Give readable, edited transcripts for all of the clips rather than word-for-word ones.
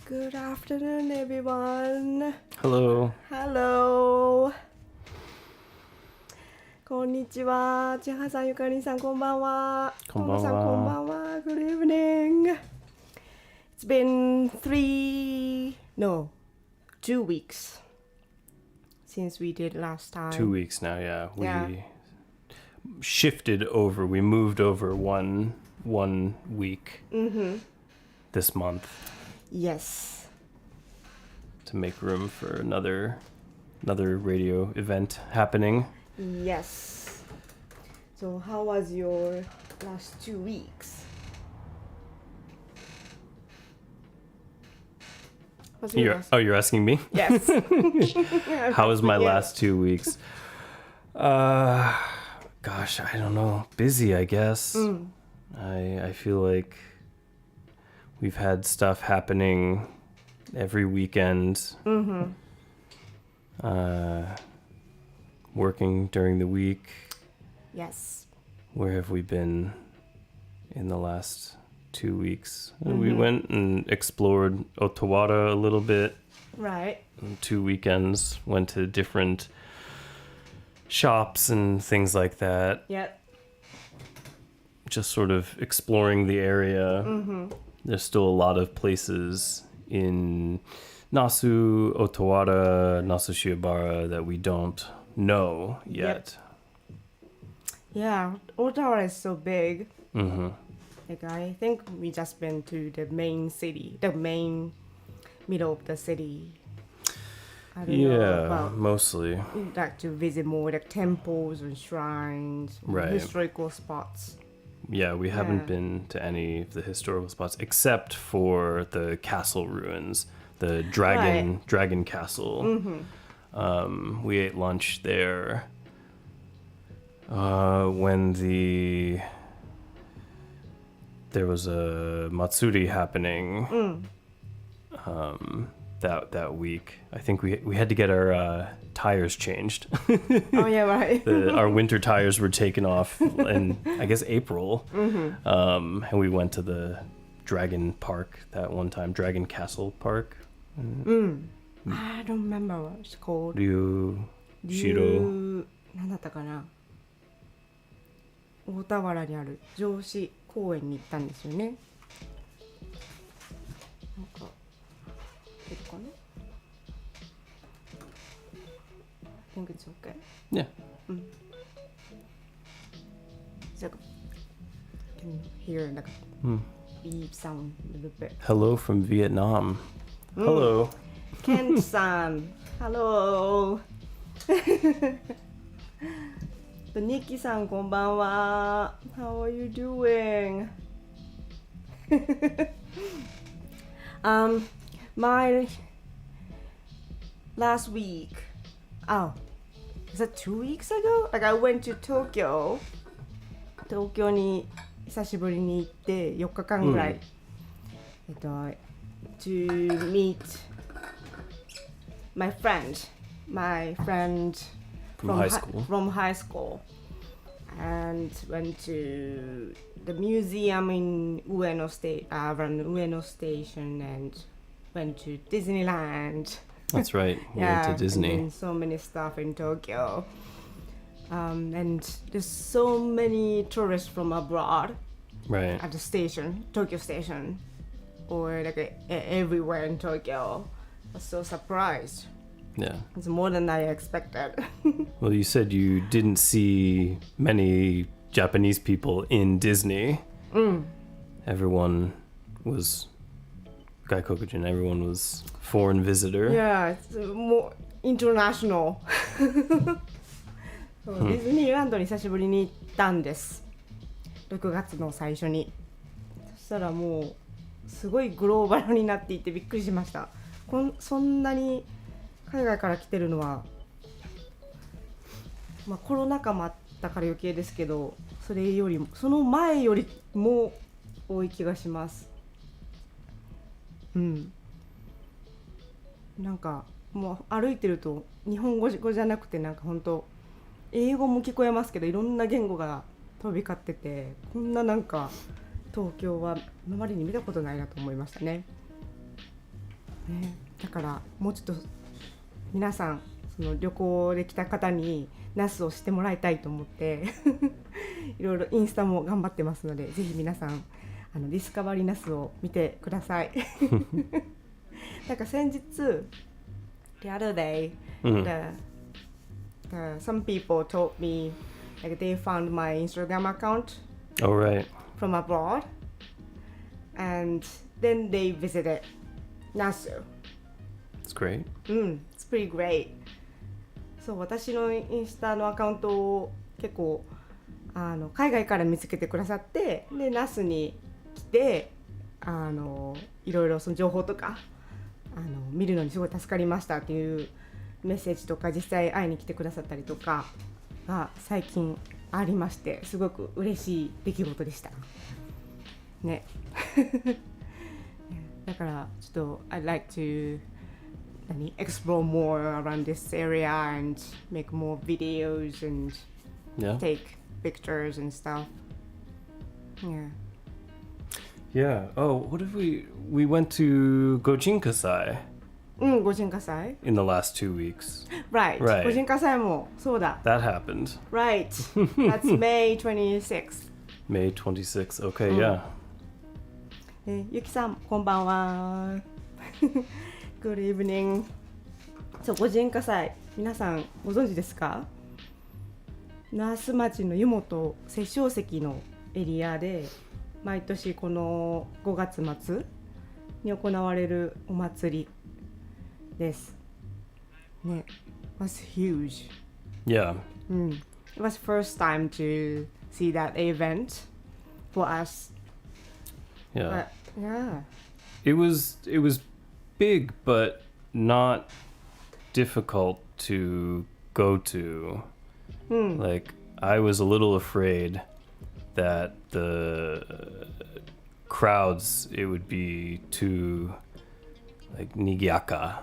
Good afternoon, everyone. Hello. Hello. こんにちは。千葉さん、ゆかりんさん、こんばんは。こんばんは。ともさん、こんばんは。Good evening. It's been 2 weeks since we did last time. 2 weeks now, yeah. We Yeah. shifted over. We moved over one week this month Yes. to make room for another radio event happening. Yes. So how was your last 2 weeks? You're asking me? Yes. How was my Yeah. last 2 weeks? Gosh, I don't know. Busy, I guess. I feel like we've had stuff happening every weekend. Working during the week. Yes. Where have we been in the last 2 weeks? We went and explored Otawara a little bit. Right. 2 weekends, went to different shops and things like that. Yep. Just sort of exploring the area. There's still a lot of places in Nasu, Otawara, Nasu Shiobara that we don't know yet. Yeah. Ottawa is so big. Mm-hmm. Like I think we just been to the main city, the main middle of the city. I don't know Yeah, about mostly. we'd like to visit more like temples and shrines, Right. historical spots. Yeah, we haven't Yeah. been to any of the historical spots except for the castle ruins, the dragon castle. We ate lunch there when there was a Matsuri happening that week. I think we had to get our tires changed. Oh yeah, right. Our winter tires were taken off in, I guess, April. And we went to the Dragon Park that one time, Dragon Castle Park. I don't remember what it's called. Shiro. なんだったかな。大田原にある城址公園に行ったんですよね。なんか出るかな？ I think it's okay. Yeah. It's like can hear like beep sound a little bit. Hello from Vietnam. Hello. Ken-san, hello. ニッキさんこんばんは。How are you doing? My last week. Oh, is that 2 weeks ago? Like I went to Tokyo. 東京に久しぶりに行って4日間ぐらい。To meet my friend from high school, and went to the museum in Ueno Station and went to Disneyland. That's right. We Yeah, went to Disney. And so many stuff in Tokyo. And there's so many tourists from abroad Right. at the station, Tokyo Station, or like everywhere in Tokyo. I was so surprised. Yeah. It's more than I expected. Well, you said you didn't see many Japanese people in Disney. Everyone was gaikokujin. Everyone was foreign visitor. Yeah, it's more international. そうディズニーランドに久しぶりに行ったんです。6月の最初に。そしたらもうすごいグローバルになっていてびっくりしました。そんなに海外から来てるのは、まあ、コロナ禍もあったから余計ですけど、それよりもその前よりも多い気がします。なんかもう歩いてると日本語じゃなくてなんか本当英語も聞こえますけどいろんな言語が飛び交ってて、こんななんか東京は今までに見たことないなと思いましたね。だからもうちょっと皆さんその旅行で来た方にナスを知ってもらいたいと思っていろいろインスタも頑張ってますので、ぜひ皆さんディスカバリーナスを見てください。なんか先日 the other day、some people told me like they found my Instagram account Oh, right. from abroad and then they visited Nasu. It's great. It's pretty great. そう私のインスタのアカウントを結構海外から見つけてくださって、でナスに来ていろいろその情報とか見るのにすごい助かりましたっていうメッセージとか実際会いに来てくださったりとかが最近ありまして、すごく嬉しい出来事でしたね。だからちょっと I'd like to explore more around this area and make more videos and take pictures and stuff. Yeah. Oh, what if we went to Gojinkasai ご人火災 in the last 2 weeks. Right. ご人火災もそうだ。 That happened. Right. That's May 26th. May 26th. Okay, yeah. ゆきさん、こんばんは。Good evening. そう、ご人火災、皆さんご存知ですか？那須町の湯本殺生石のエリアで毎年この5月末に行われるお祭りです。ね、it was huge. Yeah. It was first time to see that event for us. Yeah. But, yeah. It was big, but not difficult to go to. Like, I was a little afraid that the crowds, it would be too like nigiaka,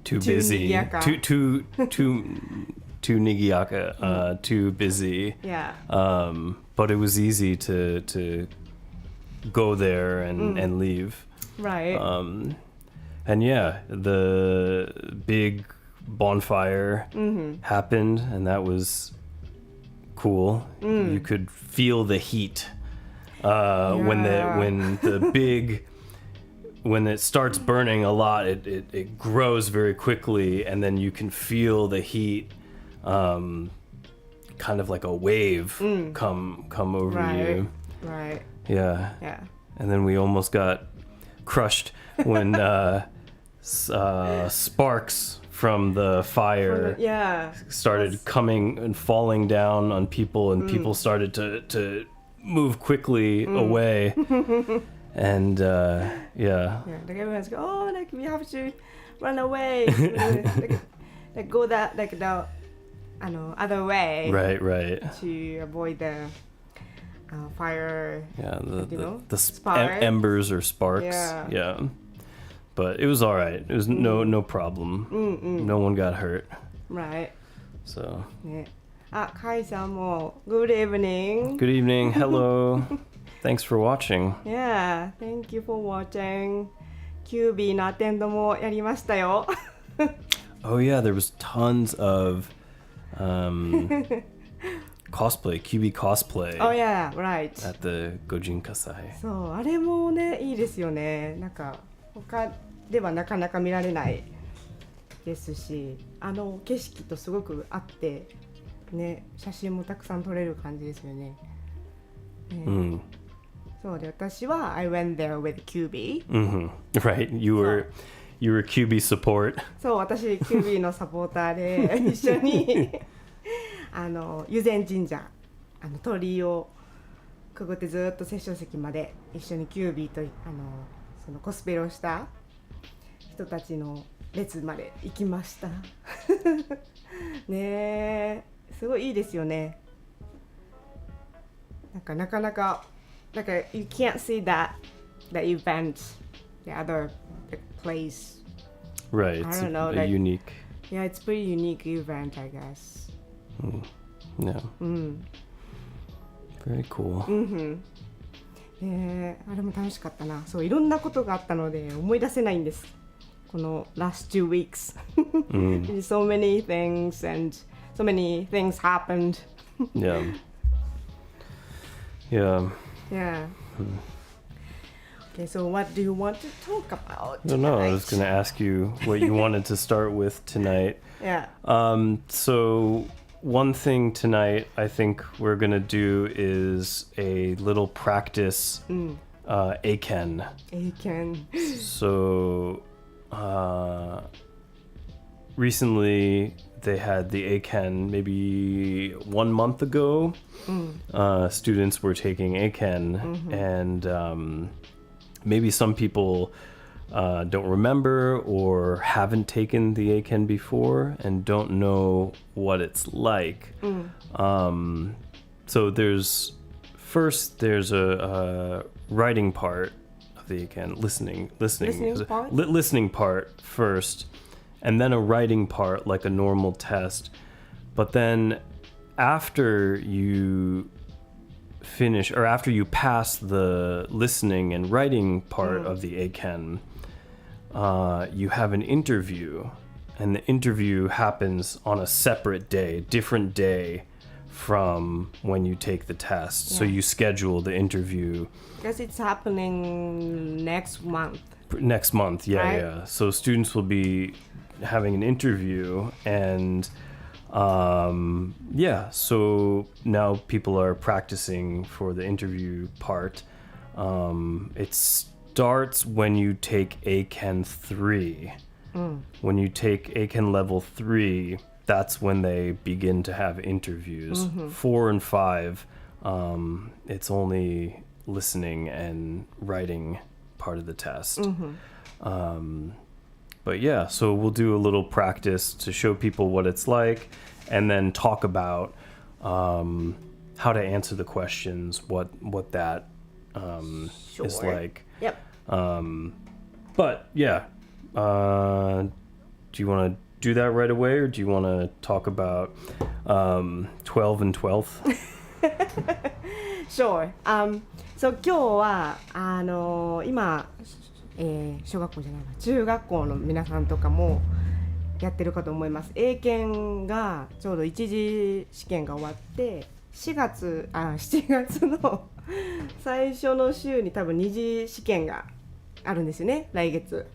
too busy, nigiaka. too nigiaka, too busy. Yeah. But it was easy to go there and leave. Right. And yeah, the big bonfire happened, and that was cool. You could feel the heat when it starts burning a lot. It grows very quickly, and then you can feel the heat, kind of like a wave come over you. Right. Yeah. Yeah. And then we almost got crushed when sparks from the fire started coming and falling down on people, and people started to move quickly away. And Like everyone's go, oh, like we have to run away. like go that like the other way. Right. To avoid the fire. Yeah, the sparks. Embers or sparks. Yeah. But it was all right. It was no problem. No one got hurt. Right. So. ね。あ、カイさんも Good evening. Good evening. Hello. Thanks for watching. Yeah, thank you for watching. キュービーのアテンドもやりましたよ。Oh yeah, there was tons of cosplay, QB cosplay. Oh yeah, right. At the Gojinkasai. そう、あれもね、いいですよね。なんか他ではなかなか見られないですし、景色とすごく合ってね、写真もたくさん撮れる感じですよね。そうで、私は I went there with QB、Right, you were QB support. そう、私 QB のサポーターで一緒に湯前神社鳥居をくぐってずっと摂政席まで一緒に QB とそのコスプレをした人たちの列まで行きましたねえ、すごいいいですよね。なかなかyou can't see that event the other place. Right, I it's don't know, a like, unique. Yeah, it's pretty unique event, I guess. Yeah. Very cool. あれも楽しかったな。そう、いろんなことがあったので思い出せないんです。この last 2 weeks. So many things and so many things happened. Yeah. Yeah. Okay, so what do you want to talk about? I don't know. I was going to ask you what you wanted to start with tonight. Yeah. So one thing tonight I think we're going to do is a little practice Eiken. Eiken. So recently they had the Eiken maybe 1 month ago. Students were taking Eiken, and maybe some people don't remember or haven't taken the Eiken before and don't know what it's like. So there's a writing part of the Eiken, listening part? Listening part first, and then a writing part like a normal test. But then after you finish, or after you pass the listening and writing part of the Eiken, you have an interview, and the interview happens on a separate day, different day from when you take the test. So you schedule the interview. Because it's happening next month. Next month, yeah, right? yeah. So students will be having an interview, and so now people are practicing for the interview part. It starts when you take Eiken 3. When you take Eiken level 3, that's when they begin to have interviews. 4 and 5, it's only listening and writing part of the test. But yeah, so we'll do a little practice to show people what it's like, and then talk about how to answer the questions, what that is like. Yep. But yeah, do you want to do that right away, or do you want to talk about 12 and 12th? Sure. So 今日は今、小学校じゃないわ、中学校の皆さんとかもやってるかと思います。英検がちょうど一次試験が終わって7月の最初の週に多分二次試験があるんですよね、来月。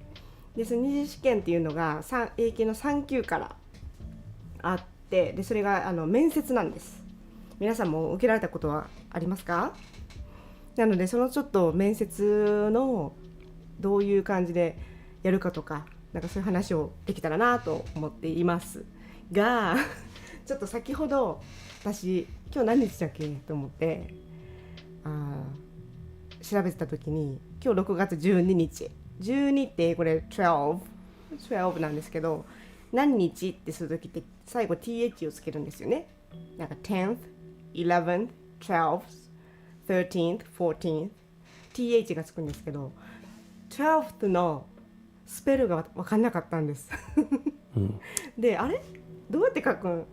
でその二次試験っていうのが英検の3級からあって、でそれが面接なんです。皆さんも受けられたことはありますか？なのでそのちょっと面接のどういう感じでやるかとか、なんかそういう話をできたらなと思っていますがちょっと先ほど私今日何日だっけと思って調べてた時に、今日6月12日12ってこれ12なんですけど、何日ってする時って最後 th をつけるんですよね。なんか 10th, 11th, 12th, 13th, 14th, th がつくんですけど、12th のスペルが分かんなかったんです、であれどうやって書くん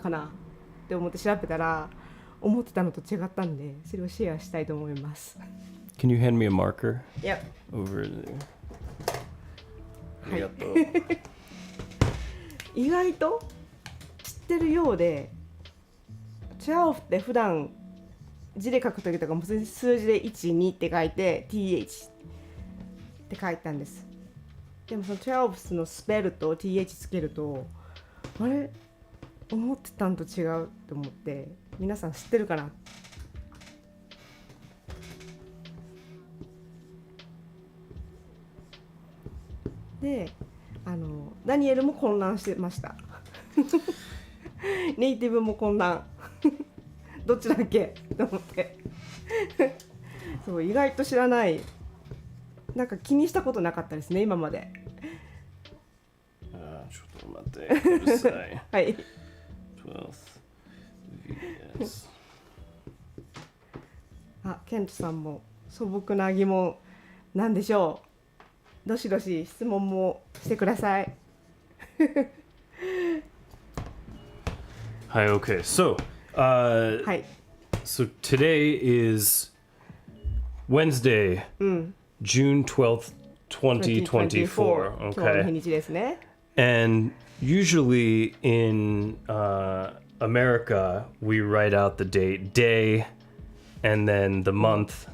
かなって思って調べたら、思ってたのと違ったんで、それをシェアしたいと思います。 Can you hand me a marker? Yep. Over there. はい、意外と知ってるようで、12って普段字で書くときとかも数字で1、2って書いて th って書いたんです。でもその12のスペルと th つけるとあれ思ってたんと違うと思って皆さん知ってるかな。でダニエルも混乱してましたネイティブも混乱どっちだっけと思ってそう意外と知らないなんか気にしたことなかったですね今まで。ちょっと待ってくださいはい。12th VS ケントさんも素朴な疑問なんでしょう。どしどし質問もしてください。はい、okay. So, はい。so today is Wednesday, June 12th, 2024. 今日の Okay. 日にちですね。And usually in America, we write out the date, day, and then the month,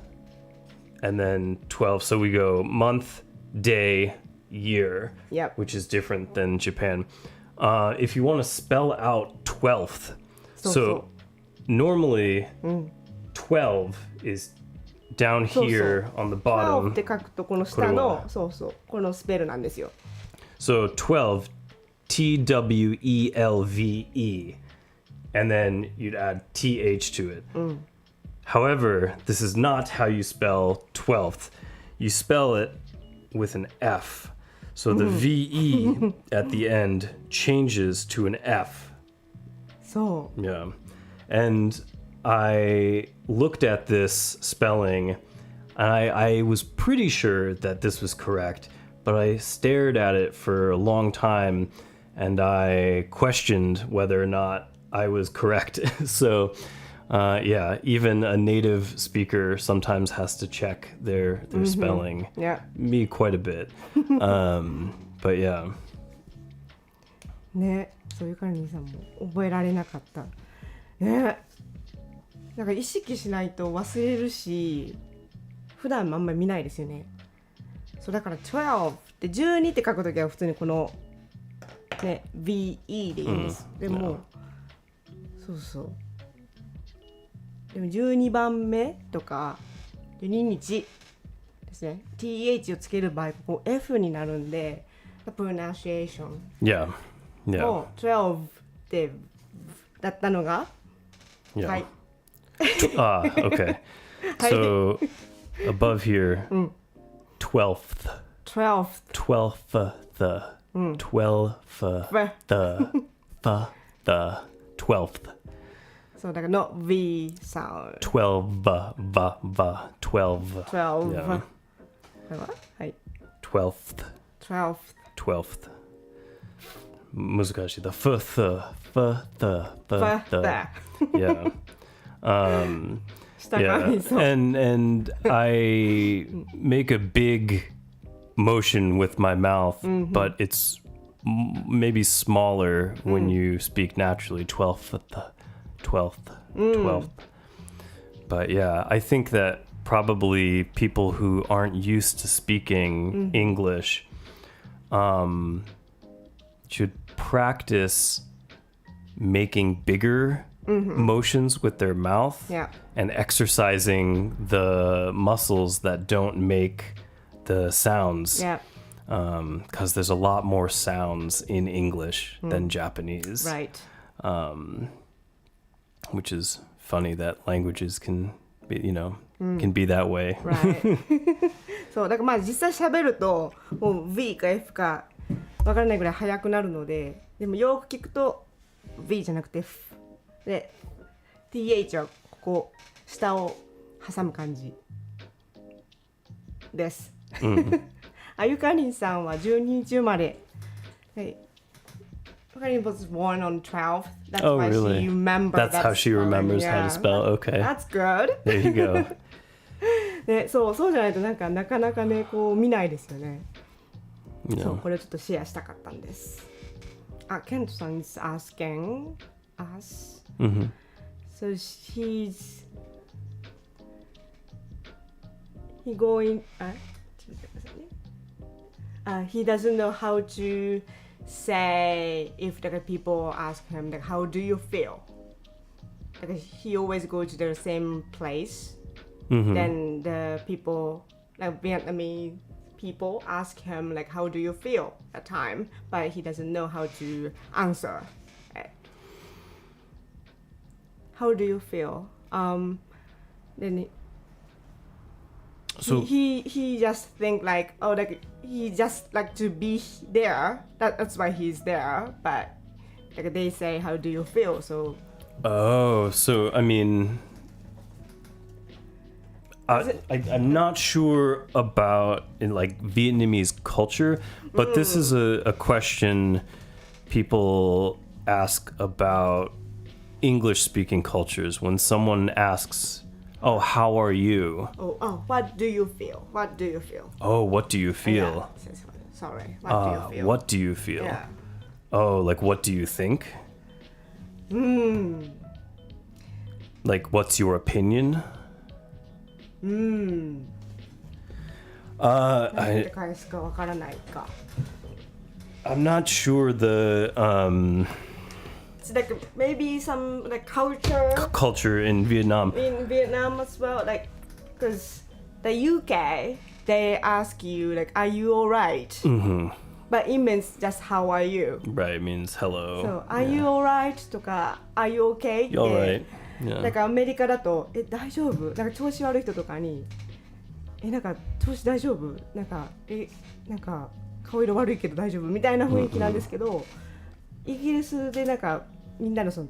and then 12. So we go month, day, year, Yep. which is different than Japan. If you want to spell out 12th, so normally 12 is down here on the 12 bottom. って書くとこの下のそうそうこのスペルなんですよ。So 12, TWELVE, and then you'd add TH to it. However, this is not how you spell 12th. You spell it with an F. So the VE at the end changes to an F. そう。 Yeah. And I looked at this spelling, and I was pretty sure that this was correct, but I stared at it for a long time, and I questioned whether or not I was correct. So, yeah, even a native speaker sometimes has to check their spelling. Yeah. Me quite a bit. But yeah. ね、そういうカニさんも覚えられなかった。ね、なんか意識しないと忘れるし、普段あんまり見ないですよね。そうだから12って12って書くときは普通にこのね VE でいいんです。でも、そうそう。でも12番目とか12日ですね。TH をつける場合ここ F になるんで、pronunciation Yeah. Yeah. もう12ってだったのが、Yeah. はい。Okay. So above here, 12th. 12th Twelfth, the 12th. そうだからの V sound 12. 12 Yeah. これははい 12th. 12th 難しい the further. Yeah. 下が Yeah. そう And I make a big motion with my mouth, but it's maybe smaller when you speak naturally. 12th. But yeah, I think that probably people who aren't used to speaking English should practice making bigger motions with their mouth, Yeah. and exercising the muscles that don't make the sounds. Yeah. Because there's a lot more sounds in English than Japanese. Right. Which is funny that languages can be, can be that way. Right. そうだからまあ実際喋るともう V か F かわからないぐらい速くなるので、でもよく聞くと V じゃなくて F で TH はここ下を挟む感じです。あゆかりんさんは12日生まれ。はい。ゆかりん was born on 12th. That's Oh, why really? she remembers. That's how she remembers how to spell. Okay. That's good. There you go. ね、そうじゃないとなかなかねこう見ないですよね。そう Yeah. これをちょっとシェアしたかったんです。あ、ケントさん is asking us. So he going ちょっと待ってくださいね。he doesn't know how to say if like people ask him like how do you feel. Like he always go to the same place. Then the people like Vietnamese people ask him like how do you feel at time, but he doesn't know how to answer it. How do you feel? Then So he just think like like he just like to be there. That's why he's there. But like they say how do you feel? So so I mean, I'm not sure about in like Vietnamese culture, but this is a question people ask about English-speaking cultures when someone asks, "Oh, how are you?" What do you feel? What do you feel? Oh, what do you feel? Yeah. Sorry. What do you feel? What do you feel? Yeah. Oh, like what do you think? Like what's your opinion? I'm not sure the It's like maybe some like culture in Vietnam. in Vietnam as well, like because the UK they ask you like are you alright? But it means just how are you? Right, it means hello. So are you alright とか are you okay? You alright? Yeah. なんかアメリカだと大丈夫？なんか調子悪い人とかになんか調子大丈夫？なんかなんか顔色悪いけど大丈夫みたいな雰囲気なんですけど、イギリスでなんかみんなのその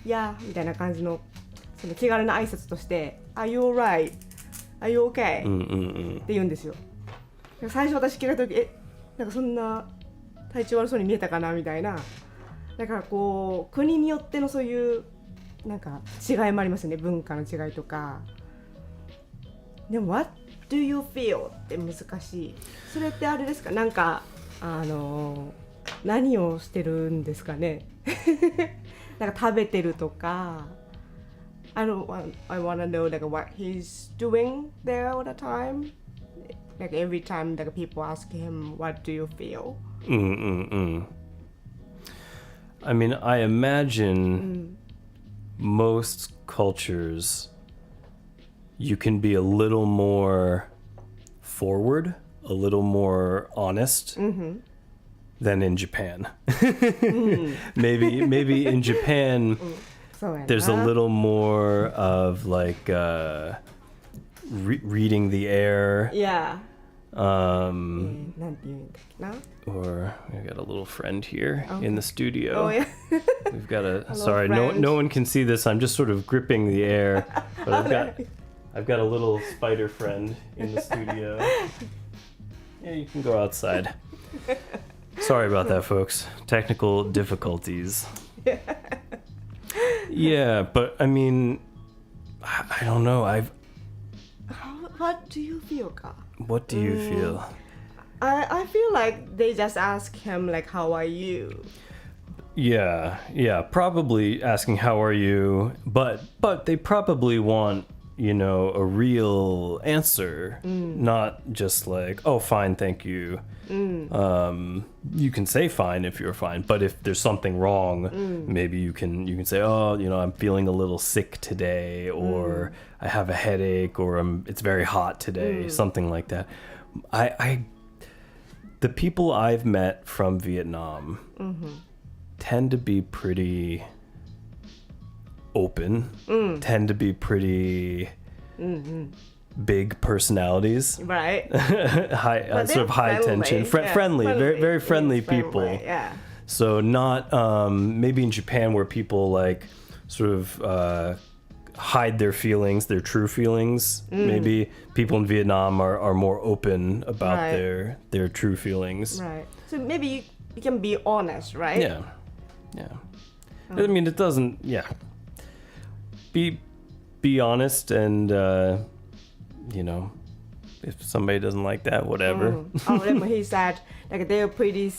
いやみたいな感じのその気軽な挨拶として Are you alright? Are you okay? って言うんですよ。最初私聞いた時なんかそんな体調悪そうに見えたかなみたいな。だからこう国によってのそういうなんか違いもありますね、文化の違いとか。でも What do you feel? って難しい。それってあれですか、なんか何をしてるんですかね。なんか食べてるとか。I wanna know like what he's doing there all the time. Like every time like people ask him what do you feel? I mean, I imagine most cultures you can be a little more forward, a little more honest than in Japan. Maybe in Japan there's a little more of like reading the air. Yeah. Or we got a little friend here in the studio. Oh yeah. We've got sorry, no one can see this. I'm just sort of gripping the air, but I've got a little spider friend in the studio. Yeah, you can go outside. Sorry about that, folks. Technical difficulties. Yeah, but I mean, I don't know. What do you feel, ka? What do you feel? I feel like they just ask him like, how are you? Yeah, probably asking how are you, but they probably want, you know, a real answer, not just like, oh, fine, thank you. You can say fine if you're fine, but if there's something wrong, maybe you can say, oh, you know, I'm feeling a little sick today, or I have a headache, or it's very hot today, something like that. The people I've met from Vietnam tend to be pretty open, tend to be pretty big personalities, right? High, sort of high tension, friendly, very friendly people. Yeah. So not maybe in Japan where people like sort of hide their feelings, their true feelings. Maybe people in Vietnam are more open about their true feelings. Right. So maybe you can be honest, right? Yeah. I mean, it doesn't. Yeah. Be honest, and you know, if somebody doesn't like that, whatever. He said like they're pretty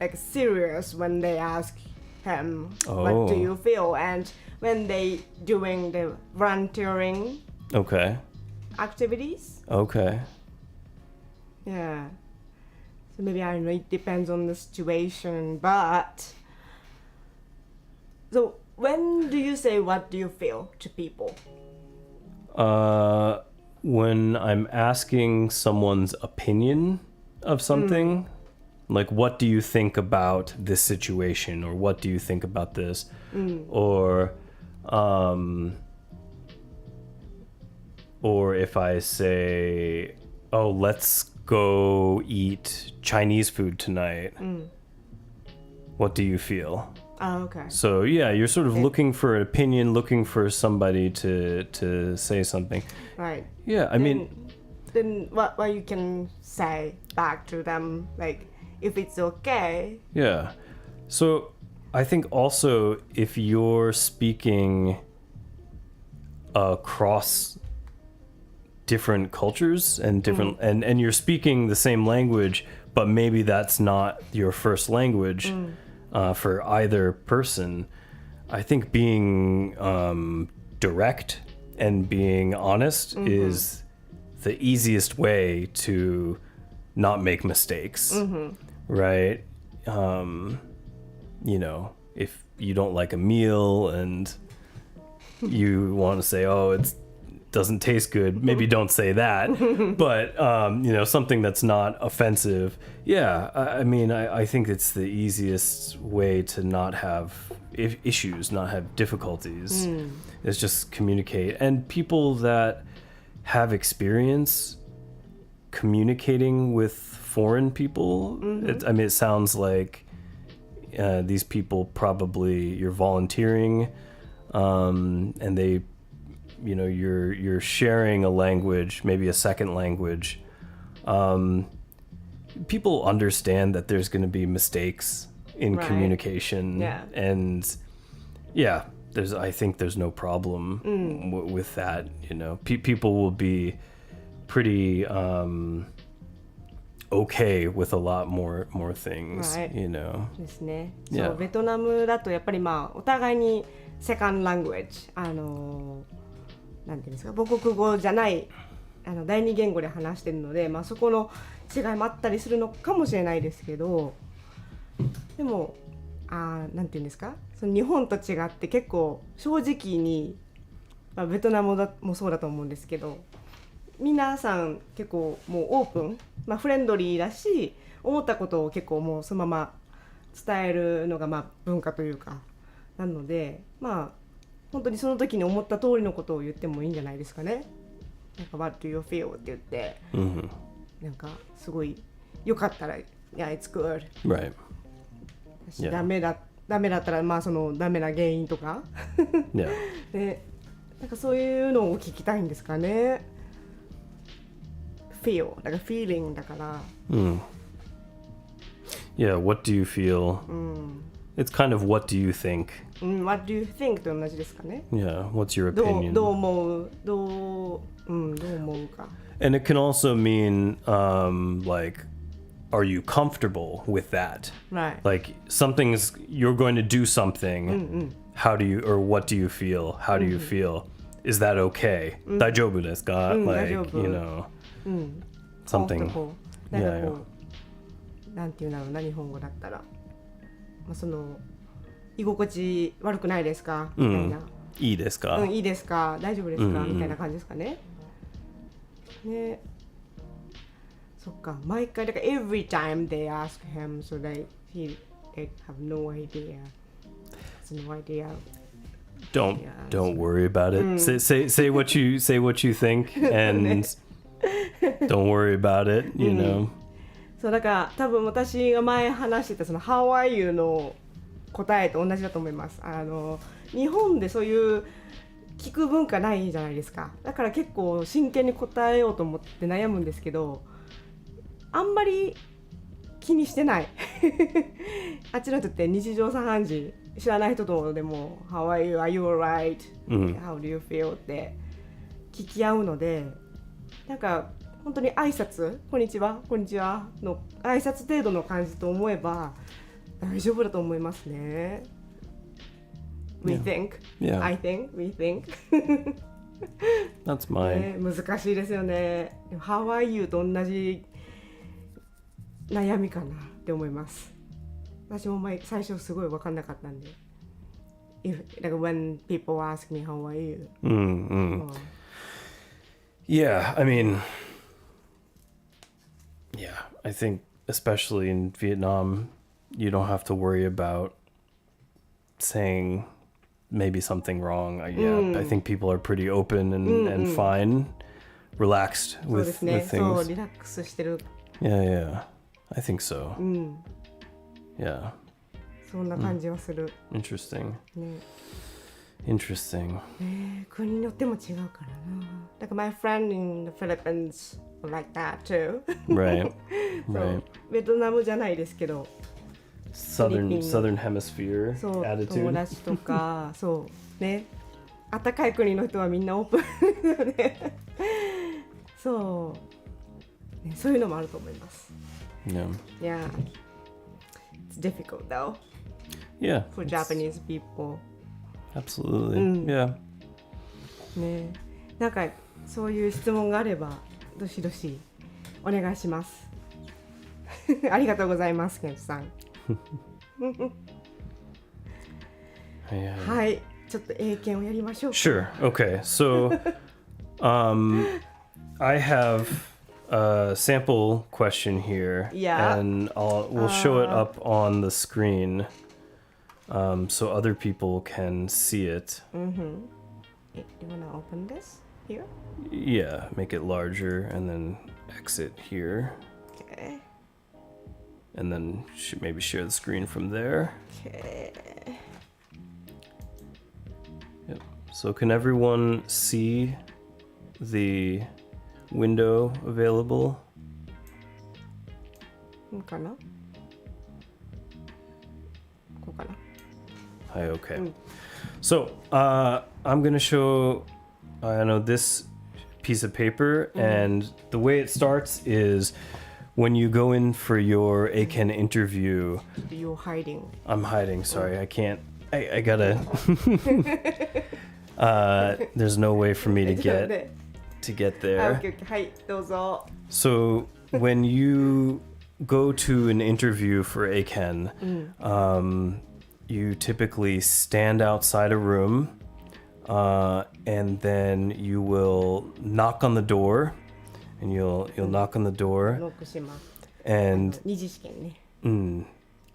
like serious when they ask him what do you feel, and when they doing the volunteering activities. Okay. Yeah. So maybe, I don't know, it depends on the situation, but so when do you say what do you feel to people? When I'm asking someone's opinion of something, like what do you think about this situation, or what do you think about this, or if I say, oh, let's go eat Chinese food tonight, what do you feel? Oh, okay. So yeah, you're sort of looking for an opinion, looking for somebody to say something. Right. Yeah, I mean, then what you can say back to them, like if it's okay. yeah. So I think also if you're speaking across different cultures and different and you're speaking the same language, but maybe that's not your first language for either person, I think being direct and being honest is the easiest way to not make mistakes, right? You know, if you don't like a meal and you want to say, oh, it doesn't taste good, maybe don't say that, but you know, something that's not offensive. Yeah, I mean, I think it's the easiest way to not have issues, not have difficulties, is just communicate. And people that have experience communicating with foreign people, I mean, it sounds like these people probably, you're volunteering, and they, you know, you're sharing a language, maybe a second language. People understand that there's going to be mistakes in communication, and yeah, I think there's no problem with that. You know, people will be pretty okay with a lot more things, you know. ですね。そう、ベトナムだとやっぱりまあお互いにセカンドラングエッジ、なんていうんですか、母国語じゃない第二言語で話してるので、まあそこの違いもあったりするのかもしれないですけど、でもなんていうんですか、その日本と違って結構正直に、まあ、ベトナムもそうだと思うんですけど、皆さん結構もうオープン、まあ、フレンドリーだし、思ったことを結構もうそのまま伝えるのがまあ文化というかなので、まあ本当にその時に思った通りのことを言ってもいいんじゃないですかね。なんか What do you feel? って言って、なんかすごい良かったら Yeah, it's good. Right. ダメだったらまあそのダメな原因とかで、なんかそういうのを聞きたいんですかね。Feel だから feeling だから。Yeah, what do you feel? It's kind of what do you think? What do you think と同じですかね。Yeah, what's your opinion? どう思うか。And it can also mean like, are you comfortable with that? Right. Like something's, you're going to do something. How do you, or what do you feel? How do you feel? Is that okay? 大丈夫ですか? Like, you know, something. なんかこう、なんていうんだろうな、日本語だったら。まあ、その居心地悪くないですかみたいな、いいですか、いいですか、大丈夫ですか、みたいな感じですかね。ね、そっか、毎回だから every time they ask him, so they have no idea. No idea. Don't worry about it. Say what you think and don't worry about it, you know. そうだから多分私が前話してたその How are you の答えと同じだと思います。日本でそういう聞く文化ないじゃないですか。だから結構真剣に答えようと思って悩むんですけど、あんまり気にしてないあっちの人って日常茶飯事、知らない人とでも How are you? Are you alright? How do you feel? って聞き合うので、なんか本当に挨拶、こんにちは、こんにちはの挨拶程度の感じと思えば大丈夫だと思いますね。We think, I think, we think. That's mine. 難しいですよね。How are you と同じ悩みかなって思います。私も最初すごい分かんなかったんで。Like when people ask me how are you? Yeah, I mean, yeah, I think especially in Vietnam, you don't have to worry about saying maybe something wrong. I think people are pretty open and fine, relaxed with things. そう、リラックスしてる。Yeah, I think so. Yeah. そんな感じはする。Interesting. ね。Interesting. 国によっても違うからな。Like my friend in the Philippines were like that too. Right. そう Right. ベトナムじゃないですけど。Southern Hemisphere そう、 attitude. 友達とか、そうね。暖かい国の人はみんなオープンだよね。そう、ね。そういうのもあると思います。Yeah. Yeah. It's difficult though. Yeah. For Japanese people. Absolutely. Yeah. ね、なんかそういう質問があればどしどしお願いします。ありがとうございます、ケントさん。はい、ちょっと英検をやりましょう。Sure. Okay. So, I have a sample question here, Yeah. and we'll show it up on the screen, so other people can see it. Do you want to open this here? Yeah, make it larger, and then exit here, Okay. and then maybe share the screen from there. Okay. Yep. So can everyone see the window available? かな？こうかな。Hi, okay. So, I'm going to show, I know this piece of paper, and the way it starts is when you go in for your ACAN interview. You're hiding. I'm hiding, sorry, I can't, I gotta, there's no way for me to get there. Okay, はい、どうぞ。 So, when you go to an interview for ACAN, you typically stand outside a room, and then you will knock on the door, and you'll knock on the door, ノックします。and 二次試験ね。mm,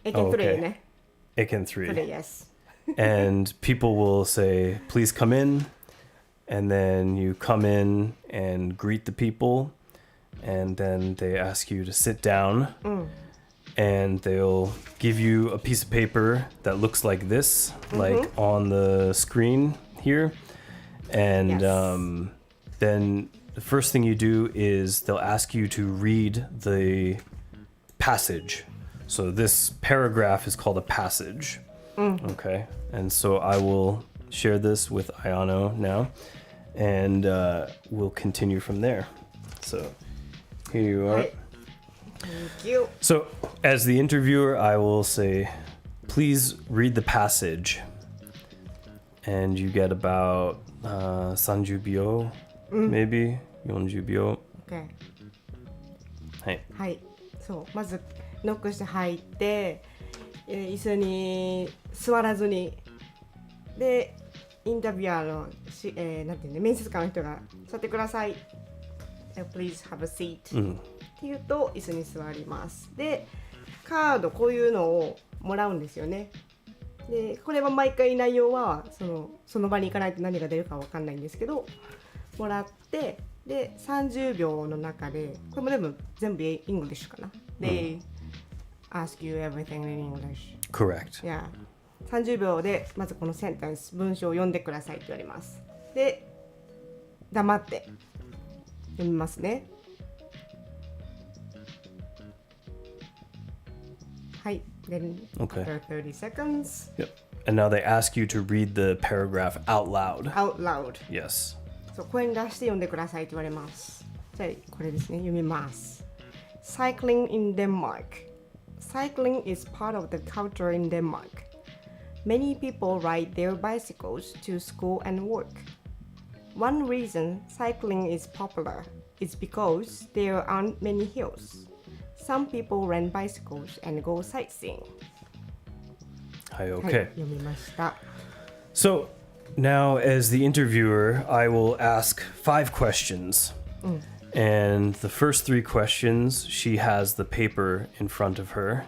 英検プレイ okay. ね。 ACAN プレイ 3, yes. and people will say, "Please come in," and then you come in and greet the people, and then they ask you to sit down. And they'll give you a piece of paper that looks like this, like on the screen here. And Yes. then the first thing you do is they'll ask you to read the passage. So this paragraph is called a passage. Okay. And so I will share this with Ayano now, and we'll continue from there. So here you are. はい。Thank you. So, as the interviewer, I will say, please read the passage. And you get about 30秒, maybe 40秒. Okay. はい。はい。そう、まずノックして入って、椅子に座らずに、で、インタビュアーのなんていうね、面接官の人が座ってください。Please have a seat. って言うと椅子に座ります。で、カードこういうのをもらうんですよね。で、これは毎回内容はその場に行かないと何が出るかわかんないんですけど、もらって、で30秒の中で、これもでも全部イングリッシュかな。They ask you everything in English. Correct. Yeah. 30秒でまずこのセンテンス、文章を読んでくださいって言われます。で、黙って読みますね。はい。Then Okay. after 30 seconds. Yep. And now they ask you to read the paragraph out loud. Out loud. Yes. そう、声に出して読んでくださいって言われます。じゃあこれですね、読みます。Cycling in Denmark. Cycling is part of the culture in Denmark. Many people ride their bicycles to school and work. One reason cycling is popular is because there aren't many hills. some people rent bicycles and go sightseeing. はい、はい、 OK. 読みました。 So now, as the interviewer, I will ask 5 questions. And the first 3 questions, she has the paper in front of her.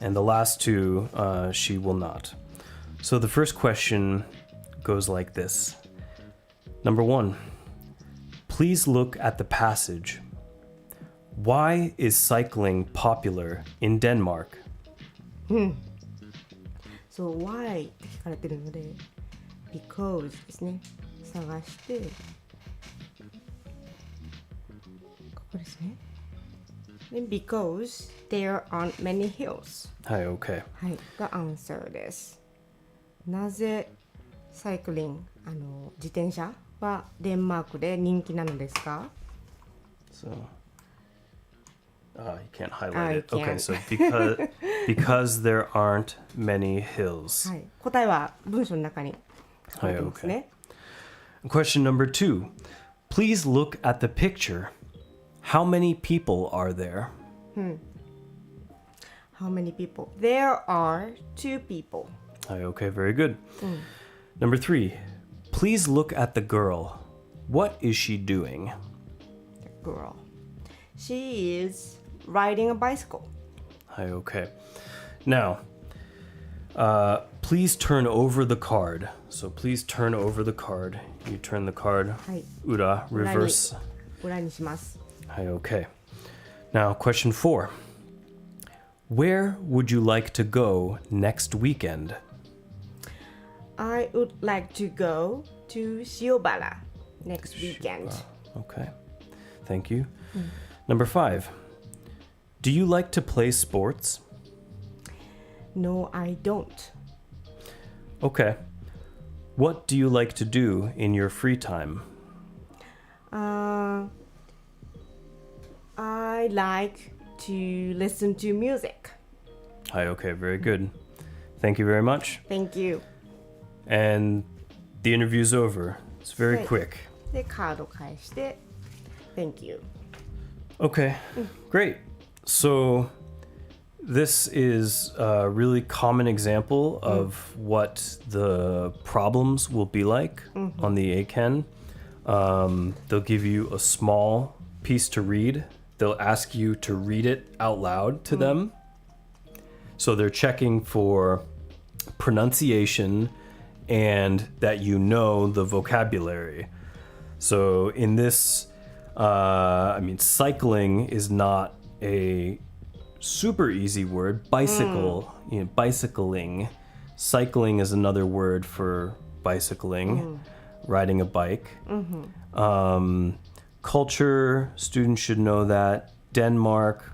And the last 2, she will not. So the first question goes like this. Number 1. Please look at the passage. Why is cycling popular in Denmark? So why って聞かれてるので because ですね。探してここですね。Then because there aren't many hills. はい、OK. はい、が answer です。なぜサイクリング自転車はデンマークで人気なのですか？ So, you can't highlight it. I Okay, can't. so because there aren't many hills. はい、答えは文章の中に書かれてますね。Question number 2. Please look at the picture. How many people are there? How many people? There are 2 people. Okay, very good. Number 3. Please look at the girl. What is she doing? The girl. She is riding a bicycle. Okay. Now, please turn over the card. So please turn over the card. You turn the card. はい。 Ura, reverse. 裏にします。Okay. Now, question 4. Where would you like to go next weekend? I would like to go to Shiobara next weekend. Okay. Thank you. Number 5. Do you like to play sports? No, I don't. Okay. What do you like to do in your free time? I like to listen to music. Hi, okay, very good. Thank you very much. Thank you. And the interview's over. It's very Right. quick. で、カード返して Thank you. Okay, great. So this is a really common example of what the problems will be like on the Eiken. They'll give you a small piece to read. They'll ask you to read it out loud to them. So they're checking for pronunciation and that you know the vocabulary. So in this, cycling is not a super easy word. Bicycle, bicycling. Cycling is another word for bicycling, riding a bike. Culture, students should know that. Denmark.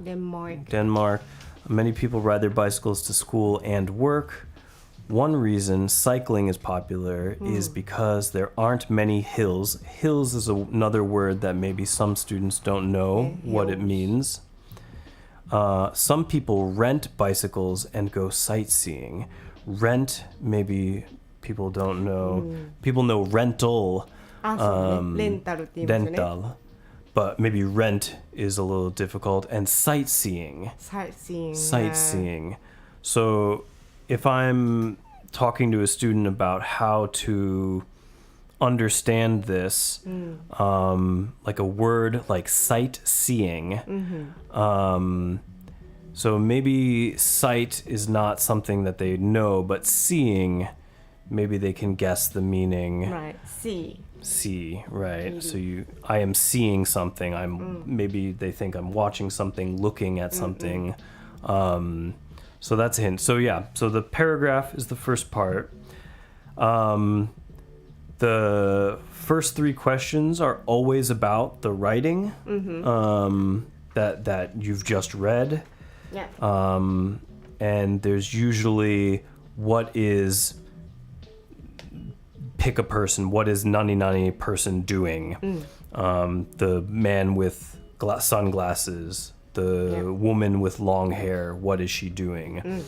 Many people ride their bicycles to school and work. One reason cycling is popular is because there aren't many hills. Hills is another word that maybe some students don't know what it means. Some people rent bicycles and go sightseeing. Rent, maybe people don't know. People know rental. そうね。レンタルって言いますよね。 Rental. But maybe rent is a little difficult. And sightseeing. Sightseeing. So if I'm talking to a student about how to understand this, like a word like sightseeing, so maybe sight is not something that they know, but seeing, maybe they can guess the meaning. Right. See, right. So I am seeing something. Maybe they think I'm watching something, looking at something. So that's a hint. So yeah, so the paragraph is the first part. The first 3 questions are always about the writing that you've just read. Yeah. And there's usually pick a person. What is nani person doing? The man with sunglasses. The woman with long hair, what is she doing?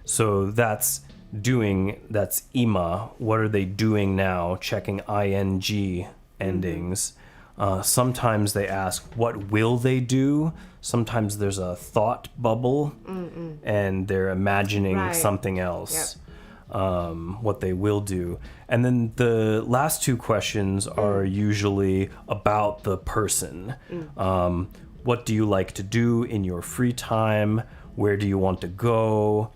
So that's doing, that's ima. What are they doing now? Checking ing endings. Sometimes they ask, what will they do? Sometimes there's a thought bubble, and they're imagining something else, what they will do. And then the last two questions are usually about the person. What do you like to do in your free time? Where do you want to go?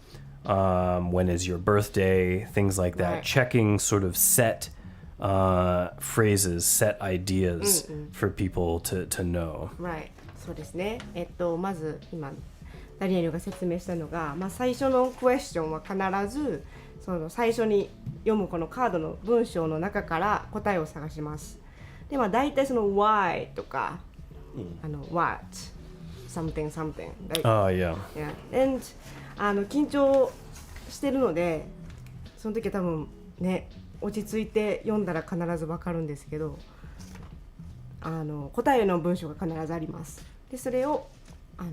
When is your birthday? Things like that. Checking sort of set phrases, set ideas for people to know. Right. そうですね。まず今ダニエルが説明したのが、最初のクエスチョンは必ずその最初に読むこのカードの文章の中から答えを探します。で、大体その why とか、what something something。Yeah. And 緊張してるので、その時は多分ね。落ち着いて読んだら必ず分かるんですけど、答えの文章が必ずあります。でそれを1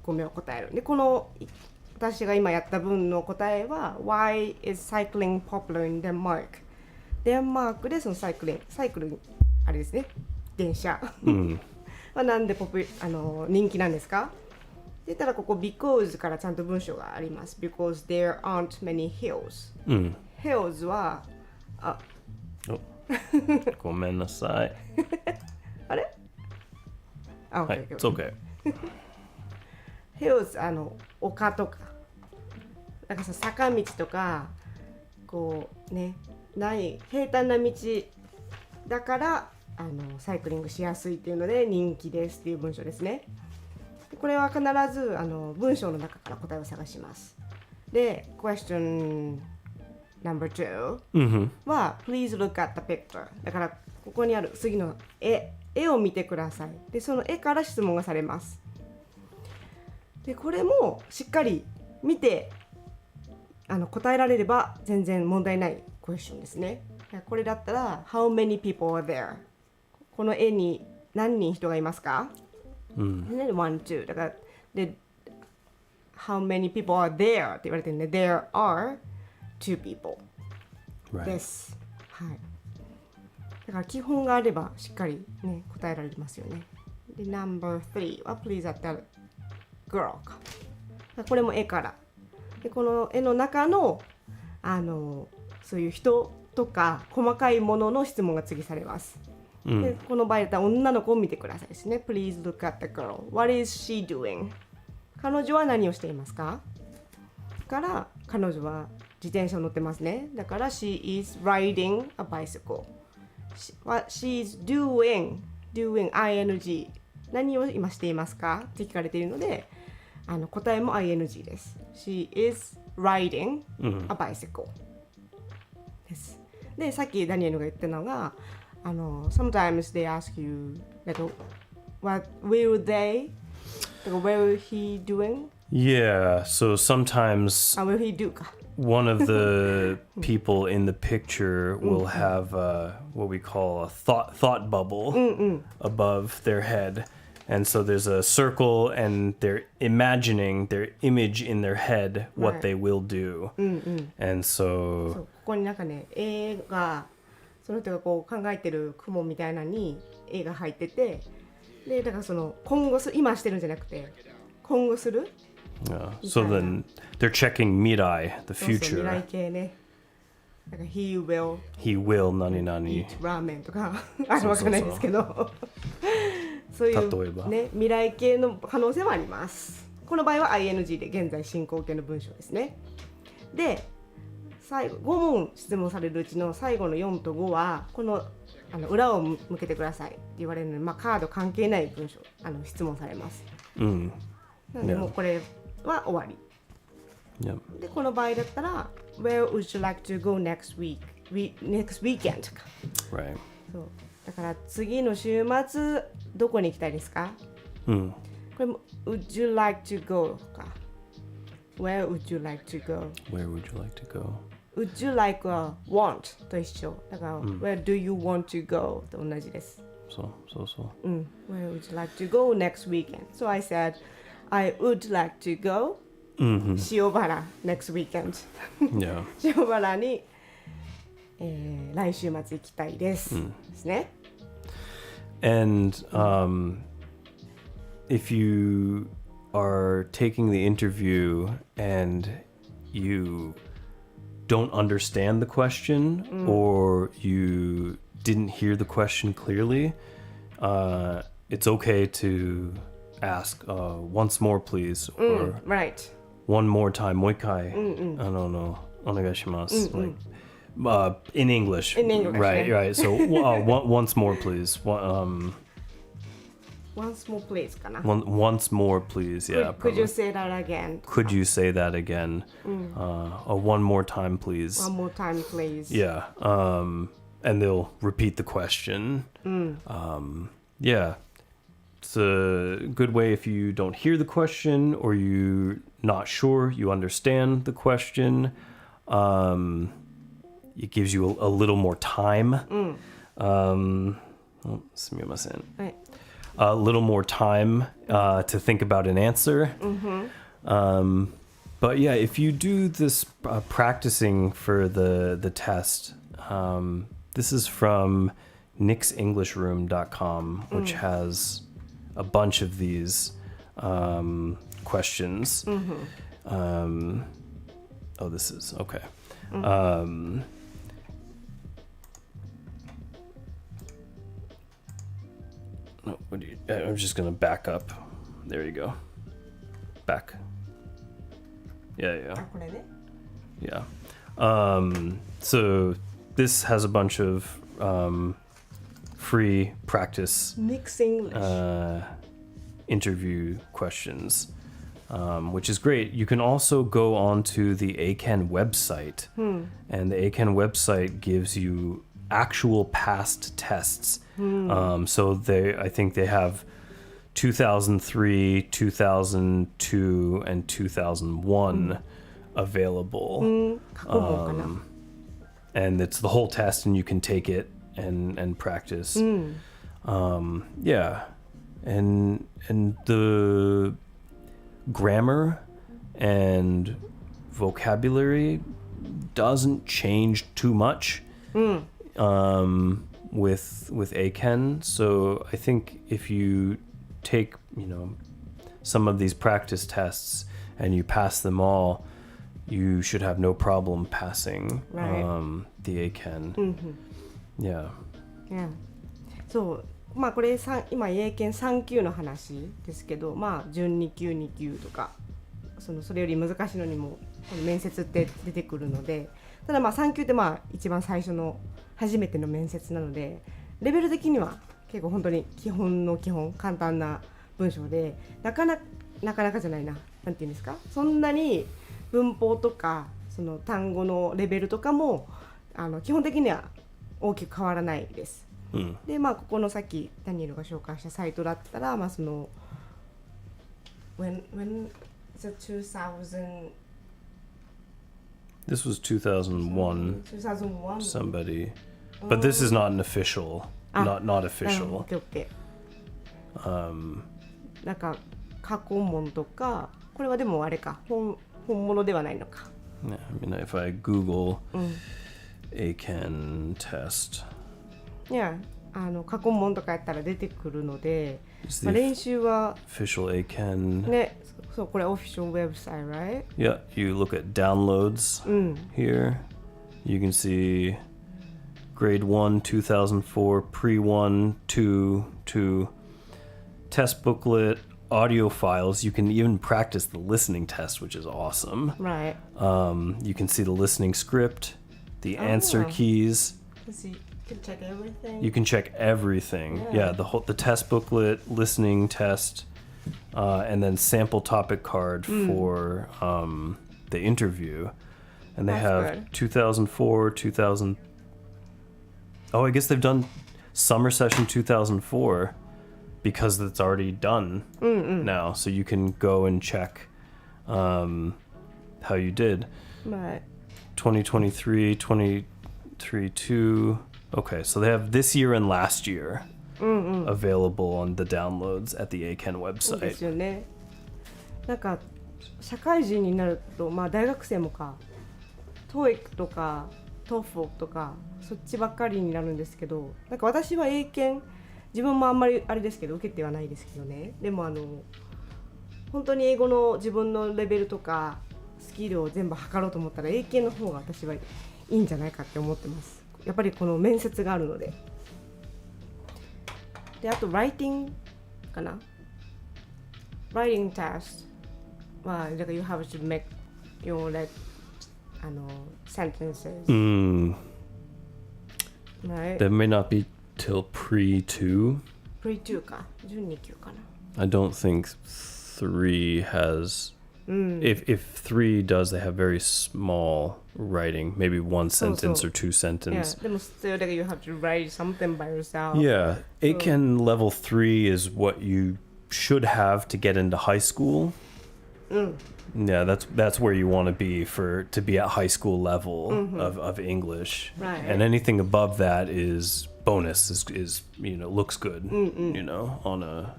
個目を答える。でこの私が今やった文の答えは Why is cycling popular in Denmark? デンマークでそのサイクルあれですね、電車なんで人気なんですかって言ったらここ because からちゃんと文章があります。 Because there aren't many hills、hills はごめんなさい。あれはい、it's okay. hills 丘とかなんか坂道とかこうねない平坦な道だからサイクリングしやすいっていうので人気ですっていう文章ですね。これは必ず文章の中から答えを探します。で question Number 2は Please look at the picture だからここにある次の絵を見てください。でその絵から質問がされます。でこれもしっかり見て答えられれば全然問題ないクエスチョンですね。これだったら How many people are there? この絵に何人人がいますか、?One, two だからで How many people are there? って言われてるんで There are two people です、はい。だから基本があればしっかりね答えられますよね。で Number 3は Please at the girl か。これも絵から。でこの絵の中のそういう人とか細かいものの質問が次されます。でこの場合だったら女の子を見てくださいですね。Please look at the girl. What is she doing? 彼女は何をしていますか？から彼女は自転車を乗ってますね。だから She is riding a bicycle. She is doing ing 何を今していますかって聞かれているので答えも ing です。She is riding a bicycle です。でさっきダニエルが言ったのがSometimes they ask you like what will they what will he doing? Yeah, so sometimes will he do? One of the people in the picture will have what we call a thought bubble above their head. And so there's a circle and they're imagining their image in their head what they will do. And so ここになんかね、絵がその人がこう考えてる雲みたいなのに絵が入ってて、でだからその今後今してるんじゃなくて今後する。So then they're checking mirai, the future. そう未来系ね。なんか He will 何々 eat ramen とかわかんないですけどそういうね未来系の可能性はあります。この場合は ing で現在進行形の文章ですね。で最後5問質問されるうちの最後の4と5はこの裏を向けてくださいって言われるので、カード関係ない文章質問されます。なのでもうこれは終わり。でこの場合だったら Where would you like to go next weekend? か。Right. そうだから次の週末どこに行きたいですか？これも Would you like to go? か。Where would you like to go? Where would you like to go? Would you like want と一緒。だから、Where do you want to go? と同じです。そう。Where would you like to go next weekend? So I said, I would like to go 塩原 next weekend. 塩原に、来週末行きたいです。ですね。And if you are taking the interview and you don't understand the question or you didn't hear the question clearly, it's okay to ask once more please or right. one more time もう一回お願いします like in English right right so once more please Once more please かな once more please yeah could you say that again could you say that again one more time please one more time please yeah and they'll repeat the question yeah it's a good way if you don't hear the question or you're not sure you understand the question it gives you a little more time すみません a little more time to think about an answer. But yeah, if you do this practicing for the test, this is from nixenglishroom.com, which has a bunch of these questions. This is okay. I'm just gonna back up. There you go. Back. Yeah. So this has a bunch of free practice Mix English interview questions, which is great. You can also go onto the ACAN website, and the ACAN website gives you actual past tests. So I think they have 2003, 2002, and 2001 available. And it's the whole test, and you can take it and practice. Yeah, and the grammar and vocabulary doesn't change too much. With ACAN, so I think if you take some of these practice tests and you pass them all, you should have no problem passing the ACAN. Yeah. そうまあこれ今英検3級の話ですけど、まあ準2級2級とかそれより難しいのにもこの面接って出てくるので、ただまあ3級ってまあ一番最初の初めての面接なので、レベル的には結構本当に基本の基本簡単な文章で、なかなかじゃないな、なんていうんですか、そんなに文法とかその単語のレベルとかも基本的には大きく変わらないです。でまあここのさっきダニエルが紹介したサイトだったら、まあその when the 2000 This was 2001. 2001 Somebody, but this is not an official. Not official. Okay. なんか過去問とか、これはでもあれか、本物ではないのか。Yeah, I mean, if I Google ACAN test. Yeah, 過去問とかやったら出てくるので、まあ、練習は official ACAN. ね、そうこれ official website, right? Yeah, you look at downloads here. You can see grade 1, 2004, pre-1, 2, 2, test booklet, audio files. You can even practice the listening test, which is awesome. Right. You can see the listening script, the answer keys. You can check everything. You can check everything. Yeah, the test booklet, listening test, and then sample topic card for the interview. And they have good. 2004, 2000. Oh, I guess they've done summer session 2004 because it's already done now. So you can go and check how you did. Right. 2023, 23, Okay, so they have this year and last year available on the downloads at the ACAN website. そうですよね。なんか社会人になると、まあ大学生もか、TOEIC とか TOEFL とかそっちばっかりになるんですけど、なんか私は英検自分もあんまりあれですけど受けてはないですけどね。でも本当に英語の自分のレベルとかスキルを全部測ろうと思ったら英検の方が私はいいんじゃないかって思ってます。やっぱりこの面接があるので。であとライティングかな。Writing test はだから you have to make your sentences. Right. That may not be till pre-2. Pre-2 か。12級かな。I don't think 3 has... If 3 does, they have very small writing, maybe one sentence or two sentences. Yeah, でも still like you have to write something by yourself. Yeah, Eiken level 3 is what you should have to get into high school. Yeah, that's where you want to be to be at high school level of English. Right. And anything above that is bonus, is looks good, on a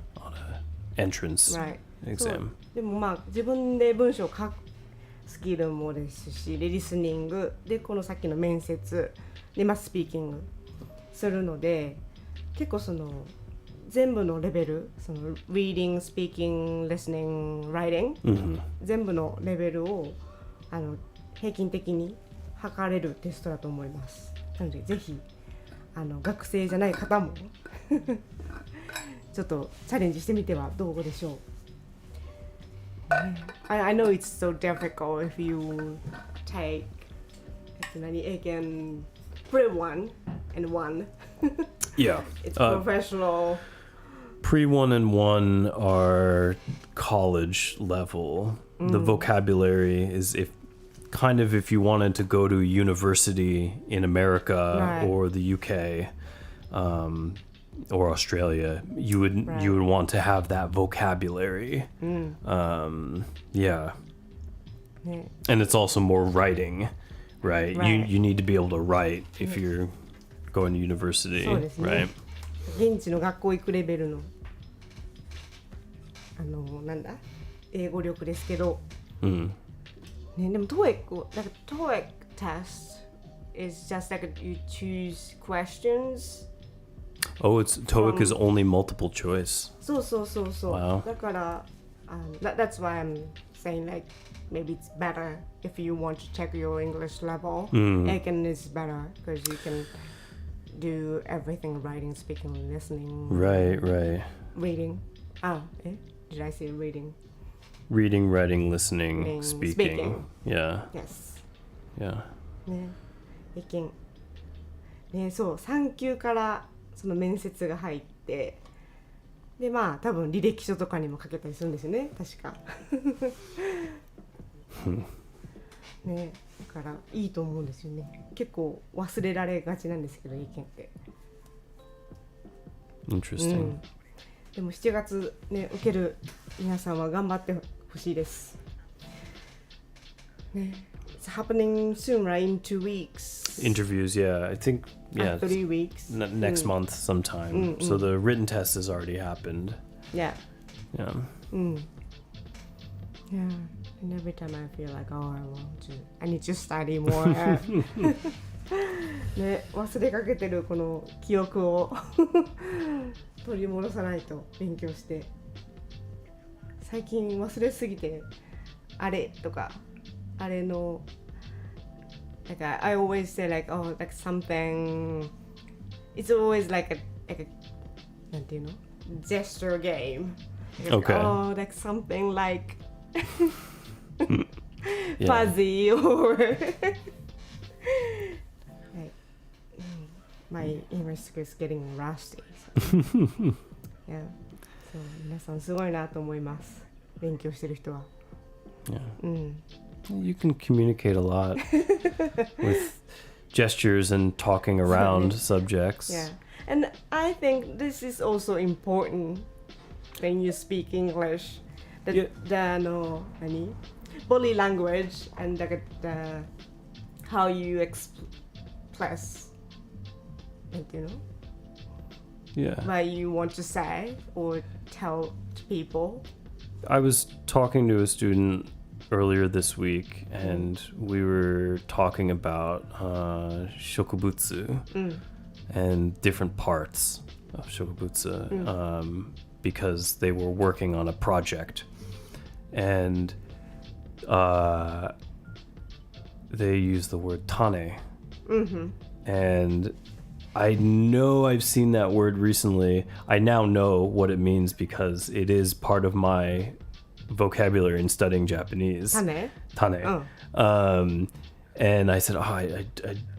entrance exam. でもまあ自分で文章を書くスキルもですし、でリスニングでこのさっきの面接でスピーキングするので、結構その全部のレベル、その reading, speaking, listening, writing、全部のレベルを平均的に測れるテストだと思います。なのでぜひ学生じゃない方もちょっとチャレンジしてみてはどうでしょう。I know it's so difficult if you take Eiken pre-1 and 1. Yeah. It's professional. Pre-1 and 1 are college level. The vocabulary is if you wanted to go to university in America or the UK, or Australia, you would want to have that vocabulary. Yeah. And it's also more writing, right? You need to be able to write if you're going to university, right? 現地の学校行くレベルの英語力ですけど、ね、でも TOEIC test is just like you choose questions. Oh, TOEIC is only multiple choice. そう。Wow. だから、that's why I'm saying like maybe it's better if you want to check your English level. Eiken is better because you can do everything: writing, speaking, listening. Right. Reading. Did I say reading? Reading, writing, listening, speaking. Yeah. Yes. Yeah. ね、Eiken。ね、そう3級からその面接が入って、でまあ多分履歴書とかにも書けたりするんですよね、確か。ね、だからいいと思うんですよね。結構忘れられがちなんですけど、Eikenって。Interesting. でも7月ね、受ける皆さんは頑張ってほしいです。ね、It's happening soon, right? In 2 weeks. Interviews, yeah. I think, 3 weeks. Next month sometime. So the written test has already happened. Yeah. Yeah. Yeah. And every time I feel like, I need to study more. ね、忘れかけてるこの記憶を取り戻さないと勉強して。最近忘れすぎて、あれとか、あれのlike I always say like like something. It's always like a なんていうの gesture game. Like, like something like fuzzy or like, my English is getting rusty. So. Yeah. そう皆さんすごいなと思います。勉強してる人は。Yeah. You can communicate a lot with gestures and talking around subjects. Yeah. And I think this is also important when you speak English. The body language and the how you express, you know? Yeah. What you want to say or tell to people. I was talking to a student earlier this week, and we were talking about shokubutsu and different parts of shokubutsu because they were working on a project, and they use the word tane. And I know I've seen that word recently. I now know what it means because it is part of my vocabulary in studying Japanese. Tane. And I said, I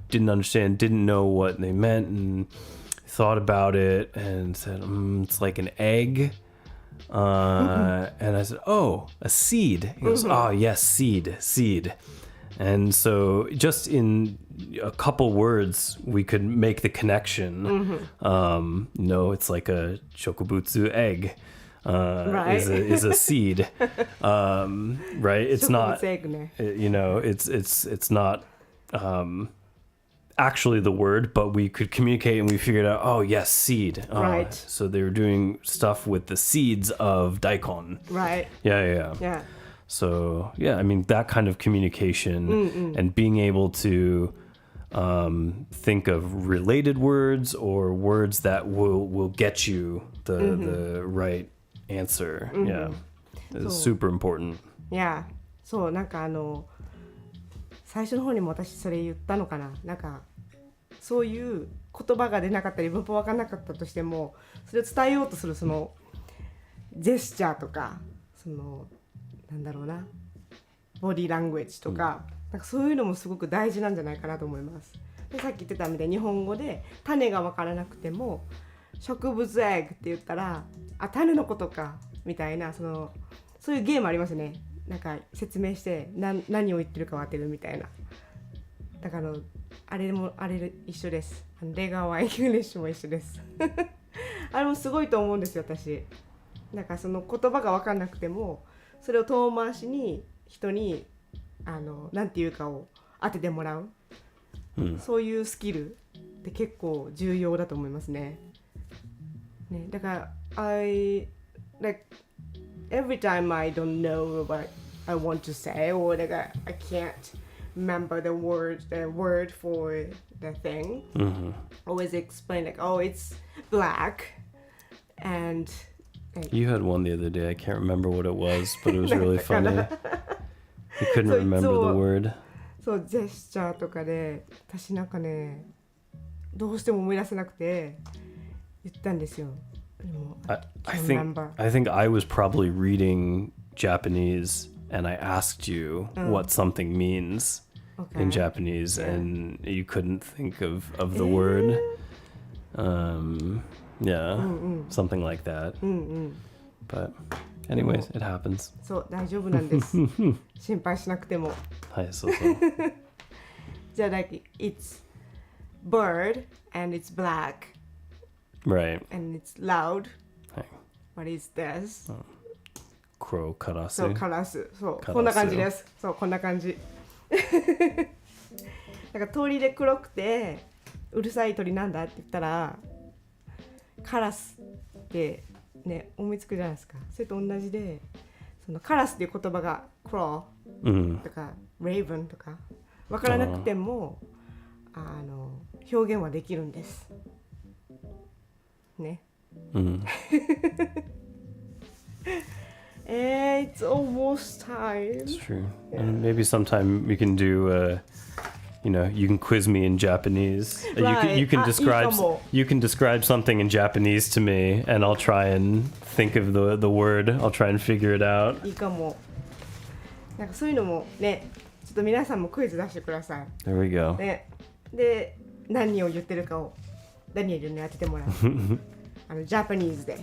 didn't understand, didn't know what they meant, and thought about it and said, it's like an egg. And I said, oh, a seed. He goes, oh, yes, seed. And so just in a couple words, we could make the connection. It's like a shokubutsu egg is a seed. Right? It's not, it's not actually the word, but we could communicate and we figured out, oh, yes, seed. Right. So they were doing stuff with the seeds of daikon. Right. Yeah. So, yeah, I mean, that kind of communication and being able to think of related words or words that will get you the right answer. Yeah. It's super important. Yeah. そうなんか最初の方にも私それ言ったのかな。なんかそういう言葉が出なかったり文法分からなかったとしても、それを伝えようとするそのジェスチャーとかなんだろうな、ボディーラングエッジとか、なんかそういうのもすごく大事なんじゃないかなと思います。でさっき言ってたみたいに日本語で種が分からなくても植物エッグって言ったら種のことかみたいなそういうゲームありますね。なんか説明して何を言ってるかを当てるみたいな。だからあれ一緒です。出川イングリッシュも一緒です。あれもすごいと思うんですよ私。なんかその言葉が分かんなくてもそれを遠回しに人になんていうかを当ててもらう、そういうスキルって結構重要だと思いますね。だからlike every time I don't know what I want to say or like I can't remember the word for the thing, always explain like, oh, it's black and like, you had one the other day. I can't remember what it was, but it was really funny. You couldn't remember the word. そうジェスチャーとかで私なんかねどうしても思い出せなくて言ったんですよ。I think I was probably reading Japanese and I asked you what something means in Japanese, and you couldn't think of the word. Something like that. But anyways, it happens. そう大丈夫なんです。心配しなくても。はい、そうそう。じゃあlike it's bird and it's black. Right. And it's loud. はい。What is this? Crow, カラス。そうカラス。そうこんな感じです。そうこんな感じ。なんか鳥で黒くてうるさい鳥なんだって言ったらカラスってね思いつくじゃないですか。それと同じでそのカラスっていう言葉が crow とか raven とか分からなくても表現はできるんです。ね。It's almost time. It's true. And maybe sometime we can do you can quiz me in Japanese. Right. You can describe something in Japanese to me, and I'll try and think of the word. I'll try and figure it out. いいかも。なんかそういうのもね、ちょっと皆さんもクイズ出してください。There we go. ね、で何を言ってるかをダニエルに当ててもらう。ジャパニーズで。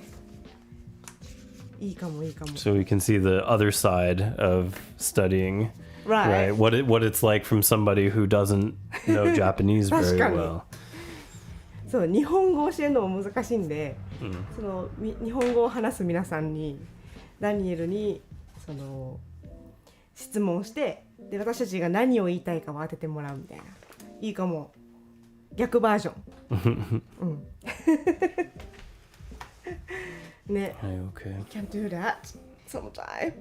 いいかもいいかも。So we can see the other side of studying. Right. What it's like from somebody who doesn't know Japanese very well. そう日本語を教えるのも難しいんで、その日本語を話す皆さんにダニエルにその質問してで私たちが何を言いたいかを当ててもらうみたいな。いいかも。逆バージョン。ね。はい、OK. We can do that sometime.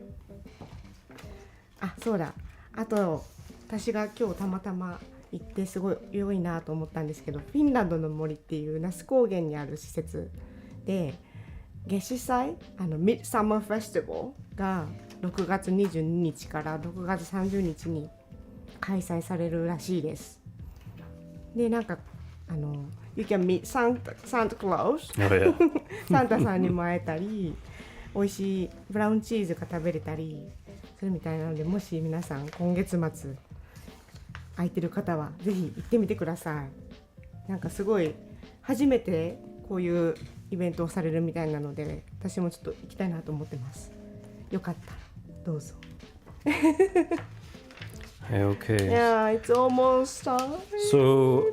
あ、そうだ。あと私が今日たまたま行ってすごい良いなと思ったんですけど、フィンランドの森っていう那須高原にある施設で夏至祭ミッドサマーフェスティバルが6月22日から6月30日に開催されるらしいです。でなんかYou can meet Santa Claus、 サンタさんにも会えたり美味しいブラウンチーズが食べれたりするみたいなので、もし皆さん今月末空いてる方はぜひ行ってみてください。なんかすごい初めてこういうイベントをされるみたいなので、私もちょっと行きたいなと思ってます。よかったらどうぞ。Okay. Yeah, it's almost time. So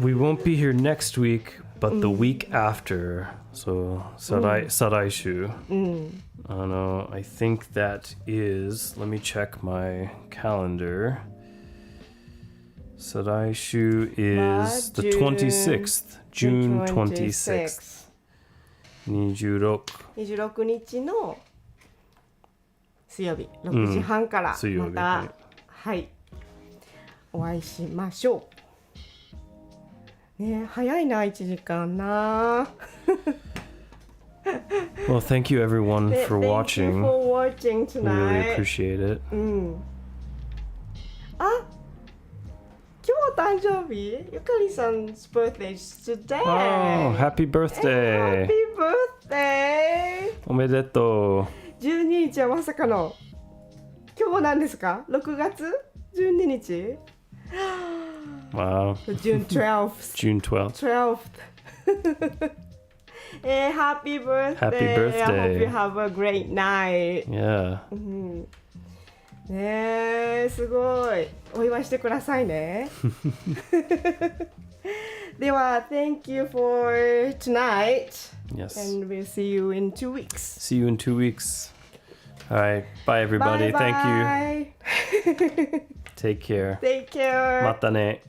we won't be here next week, but the week after. So 再来週。I think that is. Let me check my calendar. 再来週 is the 26th, June 26th. 26日の水曜日6時半からまた、はい、お会いしましょう。ね、早いな1時間な。Well, thank you everyone for watching. Thank you for watching tonight. We really appreciate it. あ、今日誕生日、ゆかりさん 's birthday is today. Oh, happy birthday. Happy birthday. おめでとう。12日はまさかの今日なんですか？6月12日Wow. June 12th. June 12th. Happy birthday. Happy birthday. I hope you have a great night. Yeah. ねえ、すごい。お祝いしてくださいね。では、Thank you for tonight. Yes. And we'll see you in 2 weeks. See you in 2 weeks. All right. Bye, everybody. Bye, bye. Thank you. Take care. Take care. またね。